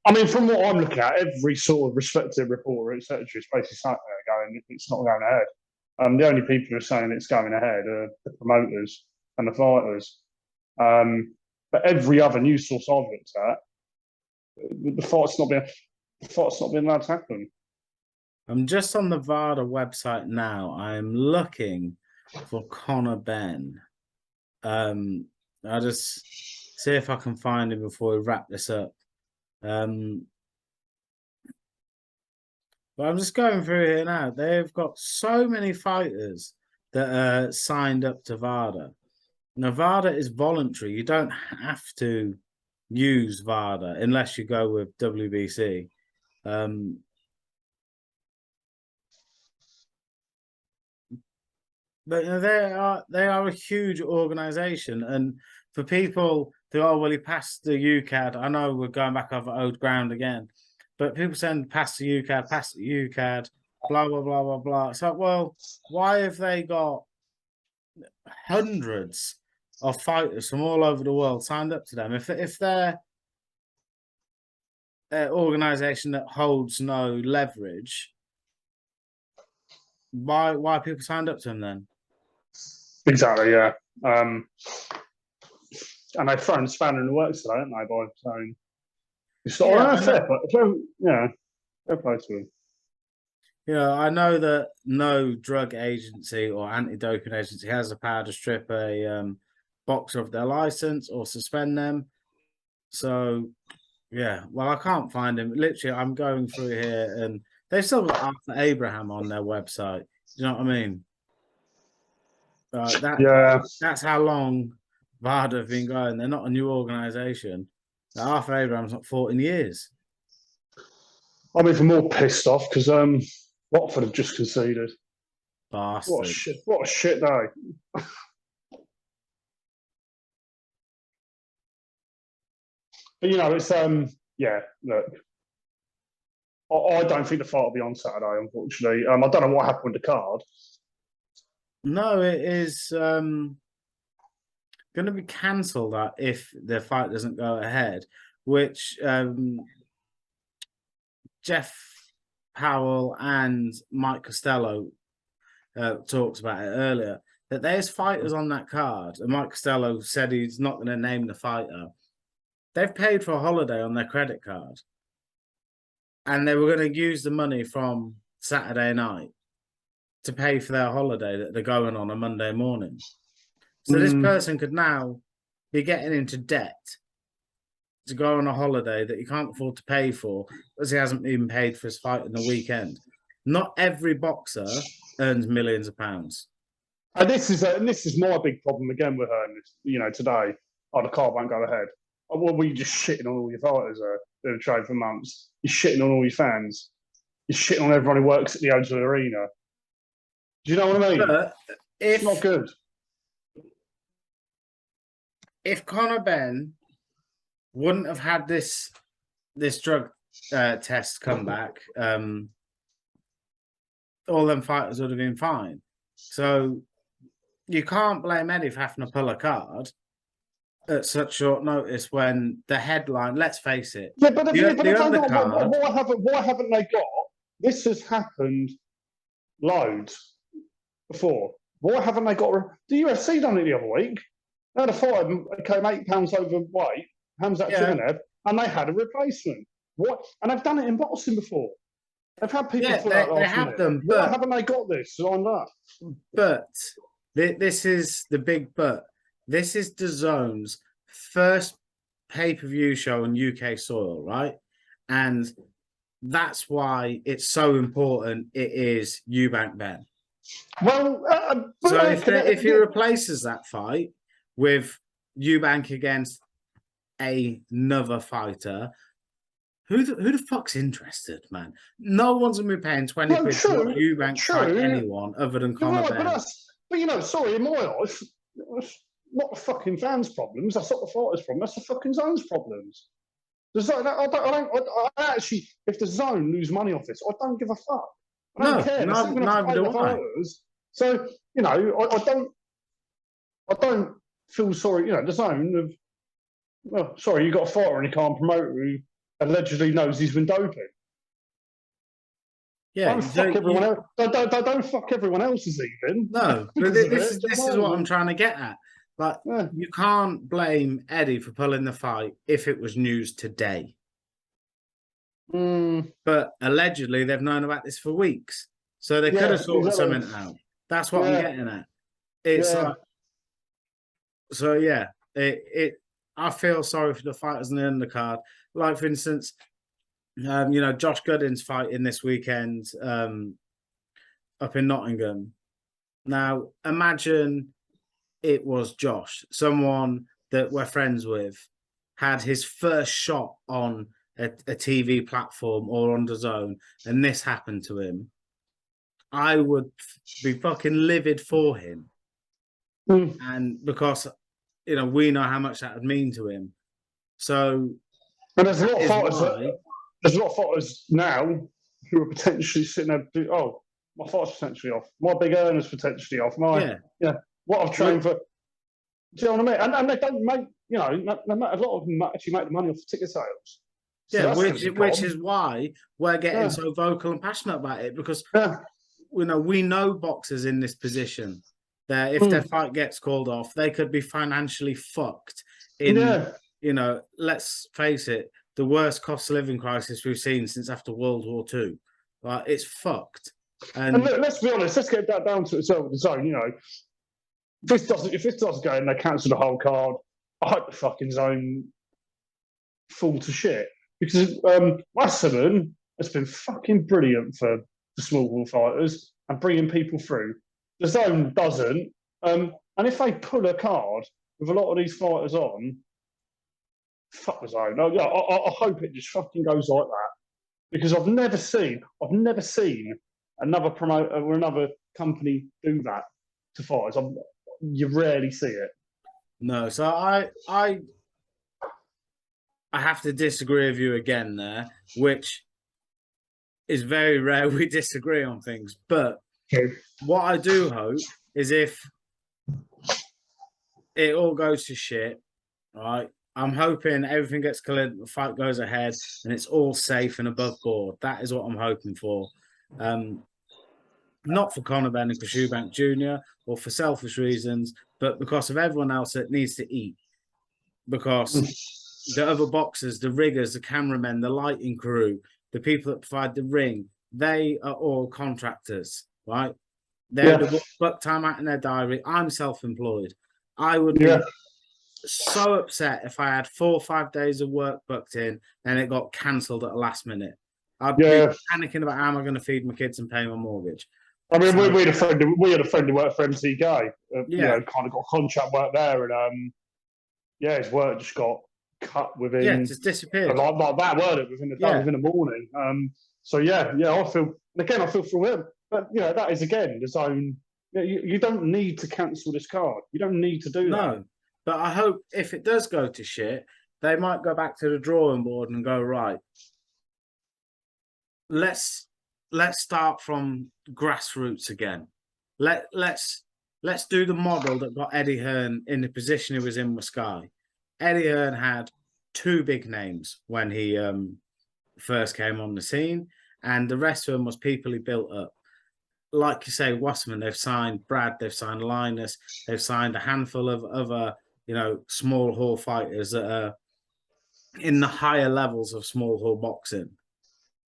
I mean, from what I'm looking at, every sort of respected reporter, etc., is basically sat there going, it's not going ahead. The only people who are saying it's going ahead are the promoters and the fighters. But every other news source I've looked at, the fight's not been allowed to happen. I'm just on the VADA website now. I'm looking for Conor Benn. I'll just see if I can find him before we wrap this up. But I'm just going through here now. They've got so many fighters that are signed up to VADA. Now, VADA is voluntary. You don't have to use VADA unless you go with WBC. But you know, they are a huge organization, and for people who well, he passed the UCAD. I know we're going back over old ground again, but people saying pass the UCAD, blah blah blah blah blah. So, well, why have they got hundreds of fighters from all over the world signed up to them? If they're an organization that holds no leverage, why people signed up to them then? Exactly, yeah. And they've thrown a spanner in the works today, haven't they, by saying it's not fair play to them. Yeah, I know that no drug agency or anti-doping agency has the power to strip a boxer of their license or suspend them. So, yeah, well, I can't find him. Literally, I'm going through here, and they've still got Arthur Abraham on their website. Do you know what I mean? That's how long VADA have been going. They're not a new organisation. Arthur Abraham's not 14 years. I'm even more pissed off because Watford have just conceded. Bastard. What a shit day. But you know, it's look. I don't think the fight will be on Saturday, unfortunately. I don't know what happened with the card. No, it is going to be cancelled if the fight doesn't go ahead, which Jeff Powell and Mike Costello talked about it earlier, that there's fighters on that card, and Mike Costello said he's not going to name the fighter. They've paid for a holiday on their credit card, and they were going to use the money from Saturday night to pay for their holiday that they're going on a Monday morning. So this person could now be getting into debt to go on a holiday that he can't afford to pay for because he hasn't even paid for his fight in the weekend. Not every boxer earns millions of pounds. And this is my big problem again with her. Today, the card won't go ahead. Well, were you just shitting on all your fighters that have trained for months? You're shitting on all your fans. You're shitting on everyone who works at the O2 Arena. Do you know what I mean? But it's not good. If Conor Benn wouldn't have had this drug test come back, all them fighters would have been fine. So you can't blame Eddie for having to pull a card at such short notice when the headline, let's face it. Yeah, but why haven't they got? This has happened loads before. Why haven't they got? The UFC done it the other week. They had a fighter who came 8 pounds overweight, Hamzat Chimaev, and they had a replacement. What? And they've done it in boxing before. They've had people pull out last minute. Them, why haven't they got this lined up? But this is the big but. This is DAZN's first pay-per-view show on UK soil, right? And that's why it's so important. It is Eubank Benn. Well, so if he replaces that fight with Eubank against another fighter, who the fuck's interested, man? No one's gonna be paying 20 quid to watch Eubank fight anyone other than Conor Benn. But sorry, in my eyes, that's not the fucking fans' problems. That's not the fighters' problem. That's the fucking zone's problems. I actually, if the zone lose money off this, I don't give a fuck. I don't care. Neither do I. So I don't feel sorry. The zone of, well, sorry, you got a fighter and you can't promote who allegedly knows he's been doping. Yeah, don't fuck everyone else. Don't fuck everyone else's even. No, but this is what I'm trying to get at. Like, you can't blame Eddie for pulling the fight if it was news today. But allegedly, they've known about this for weeks, so they could have sorted something out. That's what I'm getting at. It's like, so yeah. I feel sorry for the fighters in the undercard. Like, for instance, Josh Gooden's fighting this weekend up in Nottingham. Now, imagine it was Josh, someone that we're friends with, had his first shot on a TV platform or on DAZN, and this happened to him. I would be fucking livid for him. And because, we know how much that would mean to him. So, and there's a lot of fighters now who are potentially sitting there. My fight's potentially off. My big earner's potentially off. What I've trained for. Do you know what I mean? And they don't make. A lot of them actually make the money off ticket sales. So which is why we're getting so vocal and passionate about it, because we know boxers in this position that if their fight gets called off, they could be financially fucked in. Let's face it, the worst cost of living crisis we've seen since after World War II. Like, it's fucked. And look, let's be honest. Let's get that down to itself. The zone. If this does go and they cancel the whole card, I hope the fucking zone fall to shit, because Wasserman has been fucking brilliant for the small ball fighters and bringing people through. The zone doesn't, and if they pull a card with a lot of these fighters on, fuck the zone. I hope it just fucking goes like that, because I've never seen another promoter or another company do that to fighters. You rarely see it. No, so I have to disagree with you again there, which is very rare. We disagree on things, but what I do hope is if it all goes to shit, right? I'm hoping everything gets cleared, the fight goes ahead, and it's all safe and above board. That is what I'm hoping for. Not for Conor Benn and Eubank Jr. or for selfish reasons, but because of everyone else that needs to eat. Because the other boxers, the riggers, the cameramen, the lighting crew, the people that provide the ring, they are all contractors, right? They would have booked time out in their diary. I'm self-employed. I would be so upset if I had 4 or 5 days of work booked in and it got cancelled at the last minute. I'd be panicking about how am I going to feed my kids and pay my mortgage. I mean, we had a friend who worked for MTK. You know, kind of got contract work there, and his work just got cut within. Just disappeared. Like that, weren't it? Within the morning. So I feel for him. But you know, that is again the zone. You don't need to cancel this card. You don't need to do that. No, but I hope if it does go to shit, they might go back to the drawing board and go, right, let's start from grassroots again. Let's do the model that got Eddie Hearn in the position he was in with Sky. Eddie Hearn had 2 big names when he first came on the scene, and the rest of them was people he built up. Like you say, Wasserman, they've signed Brad, they've signed Linus, they've signed a handful of other, small hall fighters that are in the higher levels of small hall boxing.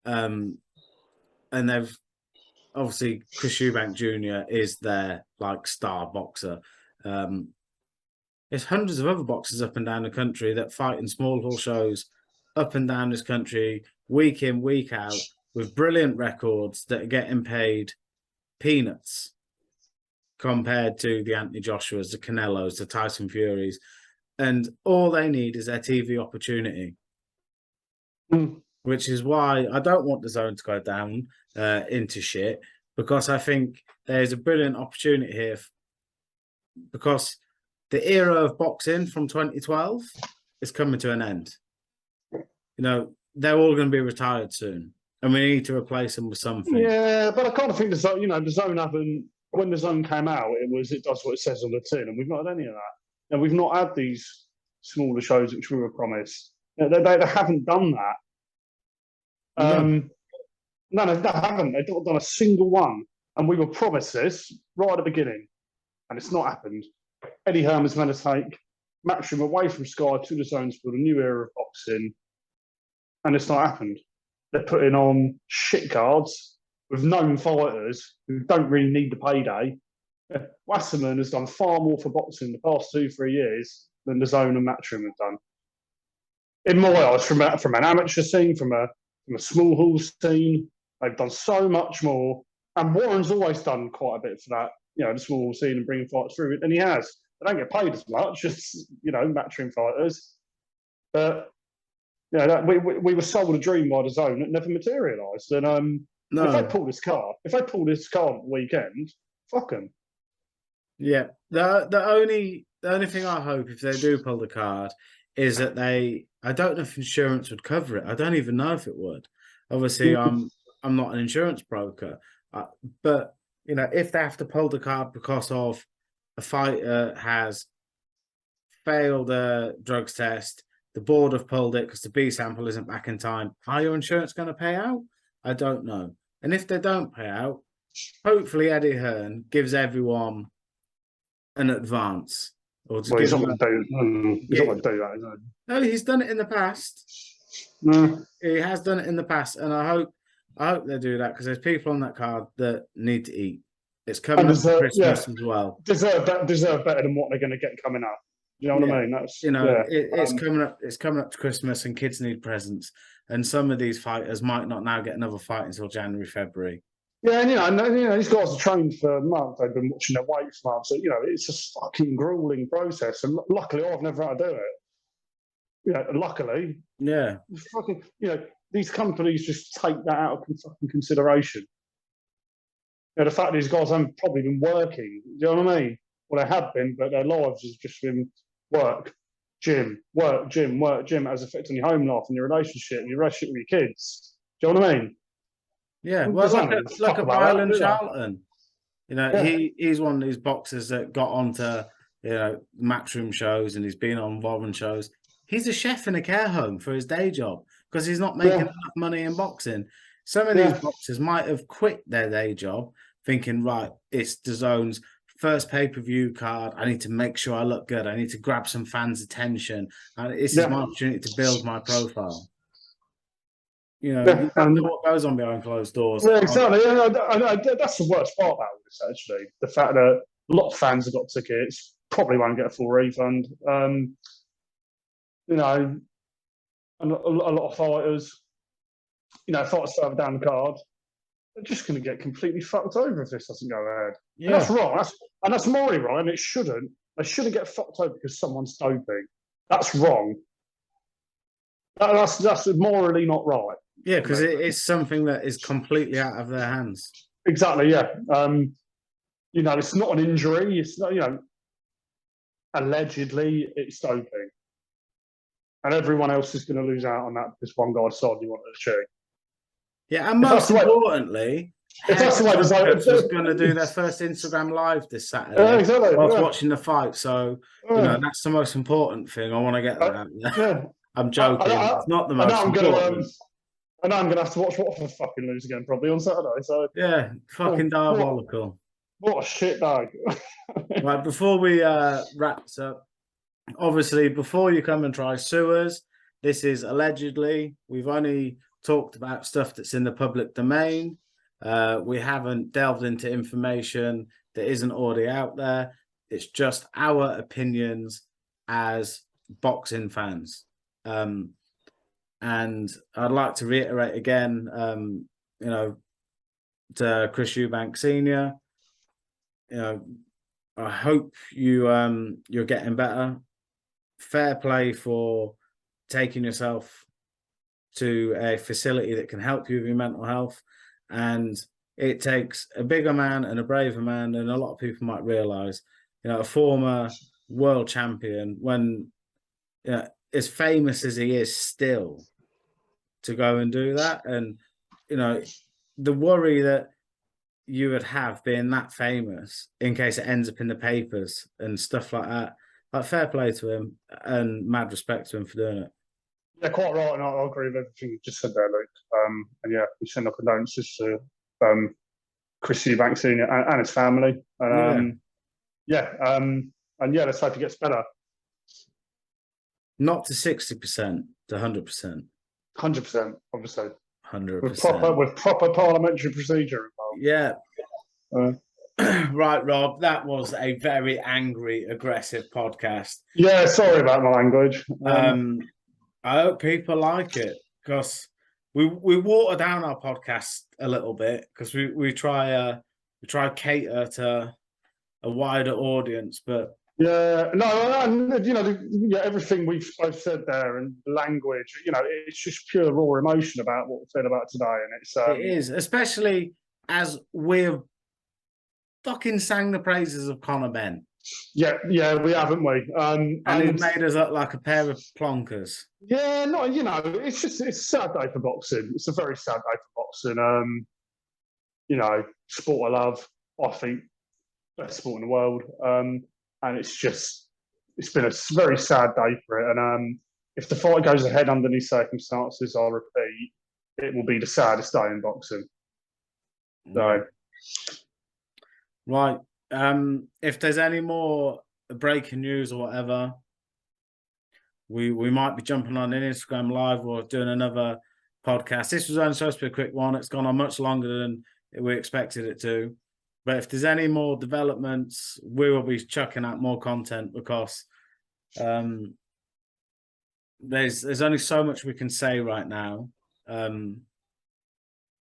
And they've obviously Chris Eubank Jr. is their star boxer. There's hundreds of other boxers up and down the country that fight in small hall shows up and down this country, week in, week out, with brilliant records that are getting paid peanuts compared to the Anthony Joshuas, the Canelos, the Tyson Furies, and all they need is their TV opportunity. Which is why I don't want the zone to go down into shit, because I think there's a brilliant opportunity here. Because the era of boxing from 2012 is coming to an end. They're all going to be retired soon, and we need to replace them with something. Yeah, but I kind of think the zone haven't. When the zone came out, it does what it says on the tin, and we've not had any of that. And we've not had these smaller shows which we were promised. They haven't done that. No, they haven't. They've not done a single one, and we were promised this right at the beginning, and it's not happened. Eddie Hearn was meant to take Matchroom away from Sky to the zone to build a new era of boxing, and it's not happened. They're putting on shit cards with known fighters who don't really need the payday. Wasserman has done far more for boxing in the past 2-3 years than the zone and Matchroom have done. In my eyes, from an amateur scene, from a small hall scene, they've done so much more. And Warren's always done quite a bit for that, the small hall scene and bringing fights through it, and he has. They don't get paid as much as Matchroom fighters, but we were sold a dream by the zone that never materialised. And if they pull this card weekend, fuck them. Yeah, the only thing I hope if they do pull the card is that I don't know if insurance would cover it. I don't even know if it would. Obviously, I'm not an insurance broker, but if they have to pull the card because of a fighter has failed a drugs test, the board have pulled it because the B sample isn't back in time, are your insurance going to pay out? I don't know. And if they don't pay out, hopefully Eddie Hearn gives everyone an advance. He's not going to do that. No, he's done it in the past. No, he has done it in the past, and I hope they do that because there's people on that card that need to eat. It's coming up to Christmas as well. Deserve better than what they're going to get coming up. You know what I mean? That's it's coming up. It's coming up to Christmas, and kids need presents. And some of these fighters might not now get another fight until January, February. Yeah, and these guys are trained for months. They've been watching their weight for months. So, it's a fucking grueling process. And luckily, I've never had to do it. Luckily. Yeah. Fucking, these companies just take that out of fucking consideration. The fact these guys haven't probably been working. Do you know what I mean? Well, they have been, but their lives has just been work, gym, work, gym, work, gym. That has effect on your home life and your relationship with your kids. Do you know what I mean? Yeah, well, look at Byron Charlton. He's one of these boxers that got onto Matchroom shows, and he's been on Warren shows. He's a chef in a care home for his day job because he's not making enough money in boxing. Some of these boxers might have quit their day job thinking, right, it's the zone's first pay-per-view card. I need to make sure I look good. I need to grab some fans' attention. And this is my opportunity to build my profile. You know, Yeah, you don't know what goes on behind closed doors. yeah, exactly. Yeah, that's the worst part about this, actually. The fact that a lot of fans have got tickets, probably won't get a full refund. You know, and a lot of fighters, fighters further down the card, they're just going to get completely fucked over if this doesn't go ahead. And that's wrong. That's morally wrong, and it shouldn't. They shouldn't get fucked over because someone's doping. That's wrong. That's morally not right. Yeah, because it is something that is completely out of their hands. Exactly. Yeah. It's not an injury. It's not. Allegedly, it's doping, and everyone else is going to lose out on that because one guy decided he wanted to cheat. Yeah, and most importantly, if that's the way was going to do their first Instagram live this Saturday. Yeah, exactly. I was watching the fight, so that's the most important thing. I want to get that out there. Yeah. I'm joking. It's not the most important. I know I'm going to have to watch Watford fucking lose again probably on Saturday. So yeah, fucking diabolical. What a shit day. Right, before we wrap this up, obviously, before you come and try sewers, this is allegedly. We've only talked about stuff that's in the public domain. We haven't delved into information that isn't already out there. It's just our opinions as boxing fans. And I'd like to reiterate again, to Chris Eubank Sr., I hope you're getting better. Fair play for taking yourself to a facility that can help you with your mental health. And it takes a bigger man and a braver man than a lot of people might realize. A former world champion, when as famous as he is still, to go and do that. And the worry that you would have being that famous in case it ends up in the papers and stuff like that. Like, fair play to him and mad respect to him for doing it. Yeah, quite right, and I agree with everything you just said there, Luke. And yeah, we send our condolences to Chris Eubank Sr. and his family. And let's hope he gets better. Not to 60%, to 100%. 100%, obviously. 100%. With proper parliamentary procedure involved. Yeah. Right, Rob, that was a very angry, aggressive podcast. Yeah, sorry about my language. I hope people like it, because we water down our podcast a little bit, because we try cater to a wider audience, but everything we've both said there, and language, it's just pure raw emotion about what we said about today, and it is, especially as we've fucking sang the praises of Conor Benn. Yeah, we haven't we? And it made us look like a pair of plonkers. Yeah, it's a sad day for boxing. It's a very sad day for boxing. Sport I love. I think best sport in the world. And it's been a very sad day for it. And if the fight goes ahead under these circumstances, I'll repeat, it will be the saddest day in boxing. So, right. If there's any more breaking news or whatever, we might be jumping on an Instagram live or doing another podcast. This was only supposed to be a quick one. It's gone on much longer than we expected it to. But if there's any more developments, we will be chucking out more content, because there's only so much we can say right now.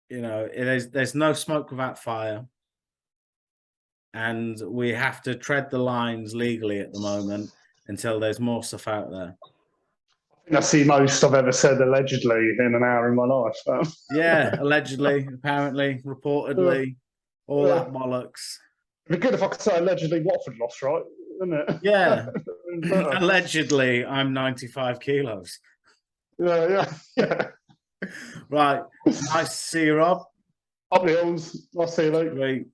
There's no smoke without fire. And we have to tread the lines legally at the moment until there's more stuff out there. I think that's the most I've ever said allegedly in an hour in my life. Yeah, allegedly, apparently, reportedly, all that bollocks. It'd be good if I could say allegedly Watford lost, right? Isn't it? Yeah. Allegedly, I'm 95 kilos. Yeah. Right. Nice to see you, Rob. Up the hills. I'll see you later. Great.